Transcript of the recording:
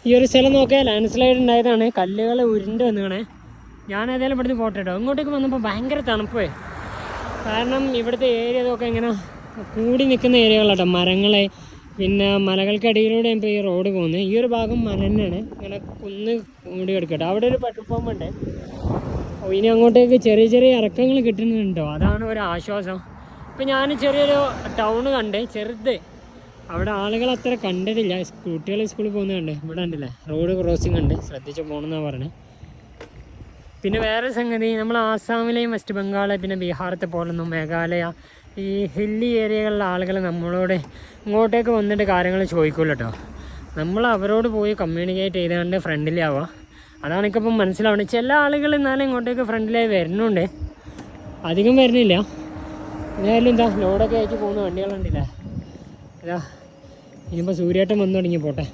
ഈ ഒരു സ്ഥലം നോക്കിയാൽ ലാൻഡ് സ്ലൈഡ് ഉണ്ടായതാണ്, കല്ലുകൾ ഉരുണ്ട് വന്നിങ്ങനെ. ഞാൻ ഏതായാലും ഇവിടുന്ന് പോട്ടെ കേട്ടോ. ഇങ്ങോട്ടേക്ക് വന്നപ്പോൾ ഭയങ്കര തണുപ്പ്, കാരണം ഇവിടുത്തെ ഏരിയ ഇതൊക്കെ ഇങ്ങനെ കൂടി നിൽക്കുന്ന ഏരിയകളാട്ടോ, മരങ്ങളെ. പിന്നെ മലകൾക്കടിയിലൂടെ ഇപ്പോൾ ഈ റോഡ് പോകുന്നത്. ഈ ഒരു ഭാഗം മല തന്നെയാണ്, ഇങ്ങനെ കുന്ന് മൂടി കിടക്കട്ടെ. അവിടെ ഒരു പെട്രോൾ പമ്പ് ഉണ്ട്. ഇനി അങ്ങോട്ടേക്ക് ചെറിയ ചെറിയ ഇറക്കങ്ങൾ കിട്ടുന്നുണ്ടോ, അതാണ് ഒരു ആശ്വാസം. ഇപ്പം ഞാൻ ചെറിയൊരു ടൗണ് കണ്ട്, ചെറുത്. അവിടെ ആളുകൾ അത്ര കണ്ടിട്ടില്ല, കുട്ടികൾ സ്കൂളിൽ പോകുന്നുണ്ട്. ഇവിടെ ഉണ്ടല്ലേ റോഡ് ക്രോസിംഗ് ഉണ്ട്, ശ്രദ്ധിച്ച് പോകണമെന്നാണ് പറഞ്ഞത്. പിന്നെ വേറെ സംഗതി, നമ്മൾ ആസാമിലെയും വെസ്റ്റ് ബംഗാൾ പിന്നെ ബീഹാറത്തെ പോലൊന്നും മേഘാലയ ഈ ഹില്ലി ഏരിയകളിലെ ആളുകൾ നമ്മളോട് ഇങ്ങോട്ടേക്ക് വന്നിട്ട് കാര്യങ്ങൾ ചോദിക്കുമല്ലോ കേട്ടോ. നമ്മൾ അവരോട് പോയി കമ്മ്യൂണിക്കേറ്റ് ചെയ്തുകൊണ്ട് ഫ്രണ്ട്ലി ആവുക, അതാണ് എനിക്കിപ്പം മനസ്സിലാവുന്നത്. ചില ആളുകൾ എന്നാലും ഇങ്ങോട്ടേക്ക് ഫ്രണ്ട്ലിയായി വരുന്നുണ്ട്, അധികം വരുന്നില്ല. എന്തായാലും എന്താ ലോഡൊക്കെ ആയിട്ട് പോകുന്ന വണ്ടികളുണ്ടല്ലേ. ഇതാ ഇനിയിപ്പോൾ സൂര്യാട്ടം വന്നു തുടങ്ങി പോട്ടെ.